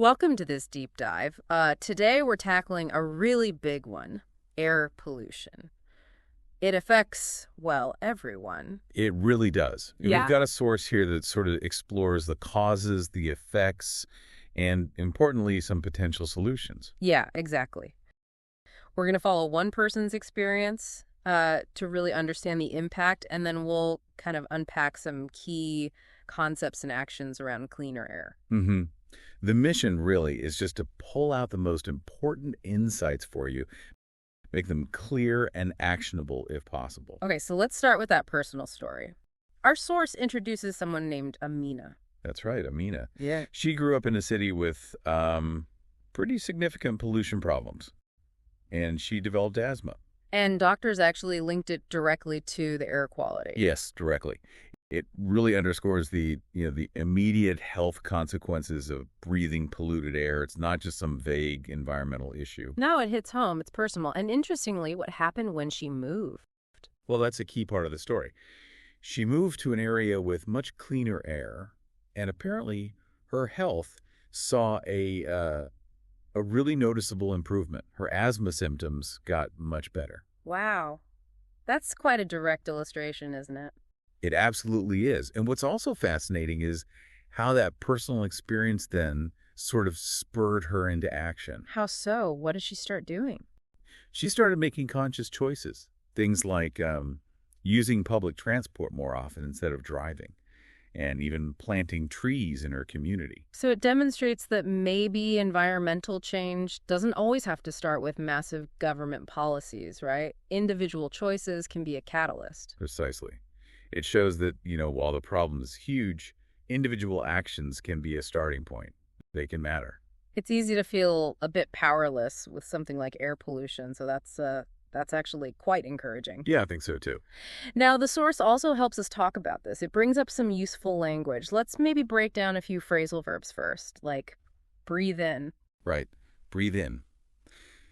Welcome to this deep dive. Today we're tackling a really big one, air pollution. It affects, well, everyone. It really does. Yeah. We've got a source here that sort of explores the causes, the effects, and importantly, some potential solutions. Yeah, exactly. We're going to follow one person's experience to really understand the impact, and then we'll kind of unpack some key concepts and actions around cleaner air. Mm-hmm. The mission really is just to pull out the most important insights for you, make them clear and actionable if possible. Okay, so let's start with that personal story. Our source introduces someone named Amina. That's right, Amina. Yeah. She grew up in a city with pretty significant pollution problems, and she developed asthma. And doctors actually linked it directly to the air quality. Yes, directly. It really underscores the immediate health consequences of breathing polluted air. It's not just some vague environmental issue. No, it hits home. It's personal. And interestingly, what happened when she moved? Well, that's a key part of the story. She moved to an area with much cleaner air, and apparently her health saw a really noticeable improvement. Her asthma symptoms got much better. Wow. That's quite a direct illustration, isn't it? It absolutely is. And what's also fascinating is how that personal experience then sort of spurred her into action. How so? What did she start doing? She started making conscious choices, things like using public transport more often instead of driving, and even planting trees in her community. So it demonstrates that maybe environmental change doesn't always have to start with massive government policies, right? Individual choices can be a catalyst. Precisely. It shows that, while the problem is huge, individual actions can be a starting point. They can matter. It's easy to feel a bit powerless with something like air pollution, so that's actually quite encouraging. Yeah, I think so too. Now, the source also helps us talk about this. It brings up some useful language. Let's maybe break down a few phrasal verbs first, like breathe in. Right. Breathe in.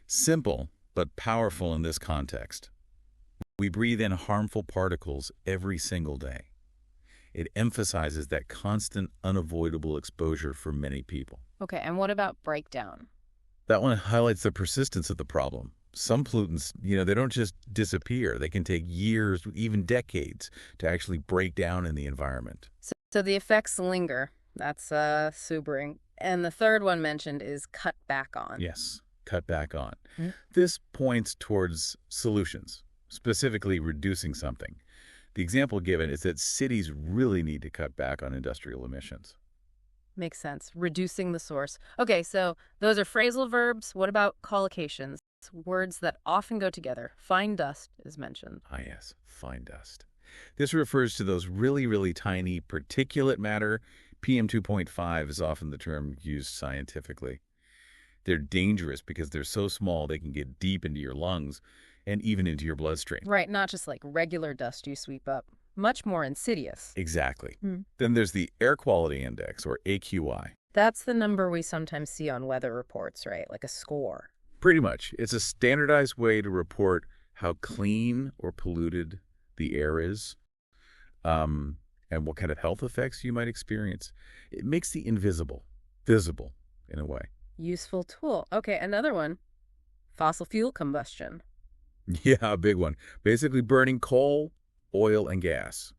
Simple, but powerful in this context. We breathe in harmful particles every single day. It emphasizes that constant, unavoidable exposure for many people. Okay, and what about breakdown? That one highlights the persistence of the problem. Some pollutants, they don't just disappear. They can take years, even decades, to actually break down in the environment. So the effects linger. That's sobering. And the third one mentioned is cut back on. Yes, cut back on. Hmm? This points towards solutions, specifically reducing something. The example given is that cities really need to cut back on industrial emissions. Makes sense. Reducing the source. Okay, so those are phrasal verbs. What about collocations? Words that often go together. Fine dust is mentioned. Ah, yes, fine dust. This refers to those really, really tiny particulate matter. PM 2.5 is often the term used scientifically. They're dangerous because they're so small they can get deep into your lungs and even into your bloodstream. Right, not just like regular dust you sweep up. Much more insidious. Exactly. Hmm. Then there's the Air Quality Index, or AQI. That's the number we sometimes see on weather reports, right? Like a score. Pretty much. It's a standardized way to report how clean or polluted the air is, and what kind of health effects you might experience. It makes the invisible visible in a way. Useful tool. Okay, another one. Fossil fuel combustion. Yeah, a big one. Basically burning coal, oil, and gas.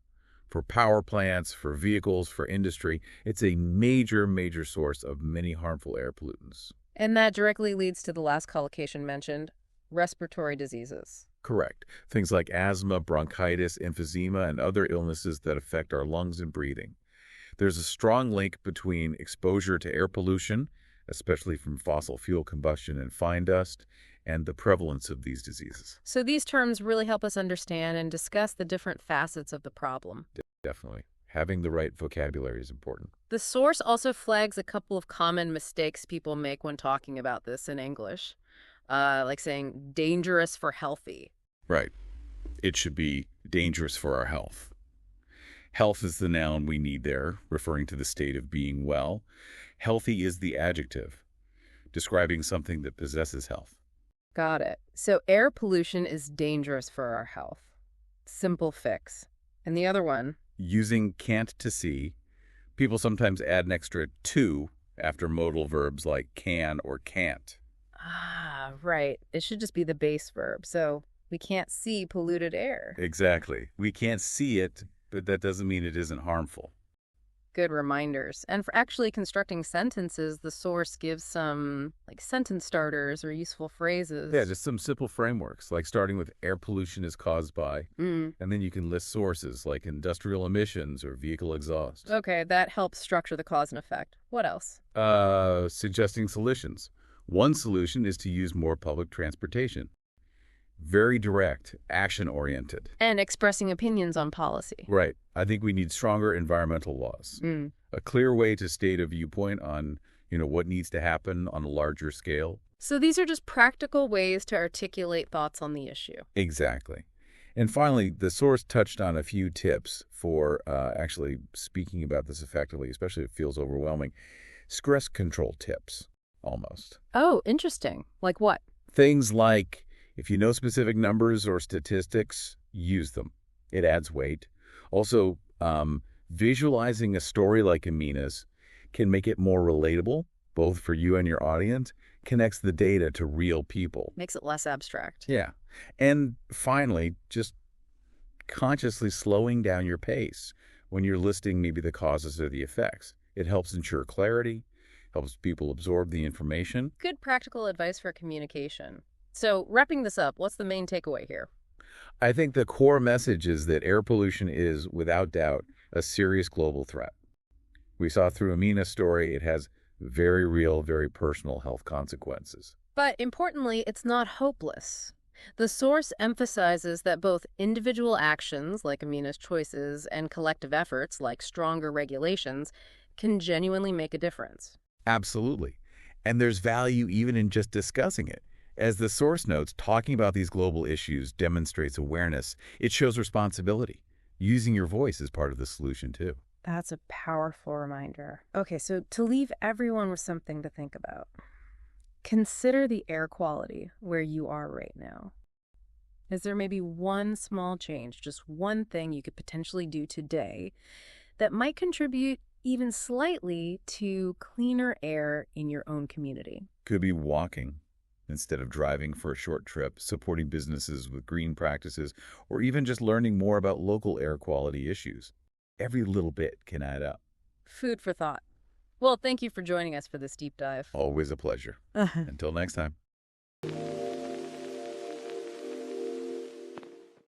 For power plants, for vehicles, for industry. It's a major, major source of many harmful air pollutants. And that directly leads to the last collocation mentioned, respiratory diseases. Correct. Things like asthma, bronchitis, emphysema, and other illnesses that affect our lungs and breathing. There's a strong link between exposure to air pollution, especially from fossil fuel combustion and fine dust, and the prevalence of these diseases. So these terms really help us understand and discuss the different facets of the problem. Definitely. Having the right vocabulary is important. The source also flags a couple of common mistakes people make when talking about this in English, like saying dangerous for healthy. Right. It should be dangerous for our health. Health is the noun we need there, referring to the state of being well. Healthy is the adjective, describing something that possesses health. Got it. So air pollution is dangerous for our health. Simple fix. And the other one? Using can't to see, people sometimes add an extra to after modal verbs like can or can't. Ah, right. It should just be the base verb. So we can't see polluted air. Exactly. We can't see it, but that doesn't mean it isn't harmful. Good reminders. And for actually constructing sentences, the source gives some sentence starters or useful Yeah, phrases. just some simple frameworks, like starting with air pollution is caused by, Mm. and then you can list sources like industrial emissions or vehicle exhaust. Okay, that helps structure the cause and effect. What else? Suggesting solutions. One solution is to use more public transportation. Very direct, action-oriented. And expressing opinions on policy. Right. I think we need stronger environmental laws. Mm. A clear way to state a viewpoint on, what needs to happen on a larger scale. So these are just practical ways to articulate thoughts on the issue. Exactly. And finally, the source touched on a few tips for actually speaking about this effectively, especially if it feels overwhelming. Stress control tips, almost. Oh, interesting. Like what? Things like, if you know specific numbers or statistics, use them. It adds weight. Also, visualizing a story like Amina's can make it more relatable, both for you and your audience, connects the data to real people. Makes it less abstract. Yeah. And finally, just consciously slowing down your pace when you're listing maybe the causes or the effects. It helps ensure clarity, helps people absorb the information. Good practical advice for communication. So, wrapping this up, what's the main takeaway here? I think the core message is that air pollution is, without doubt, a serious global threat. We saw through Amina's story, it has very real, very personal health consequences. But importantly, it's not hopeless. The source emphasizes that both individual actions, like Amina's choices, and collective efforts, like stronger regulations, can genuinely make a difference. Absolutely. And there's value even in just discussing it. As the source notes, talking about these global issues demonstrates awareness. It shows responsibility. Using your voice is part of the solution, too. That's a powerful reminder. Okay, so to leave everyone with something to think about, consider the air quality where you are right now. Is there maybe one small change, just one thing you could potentially do today that might contribute even slightly to cleaner air in your own community? Could be walking instead of driving for a short trip, supporting businesses with green practices, or even just learning more about local air quality issues. Every little bit can add up. Food for thought. Well, thank you for joining us for this deep dive. Always a pleasure. Until next time.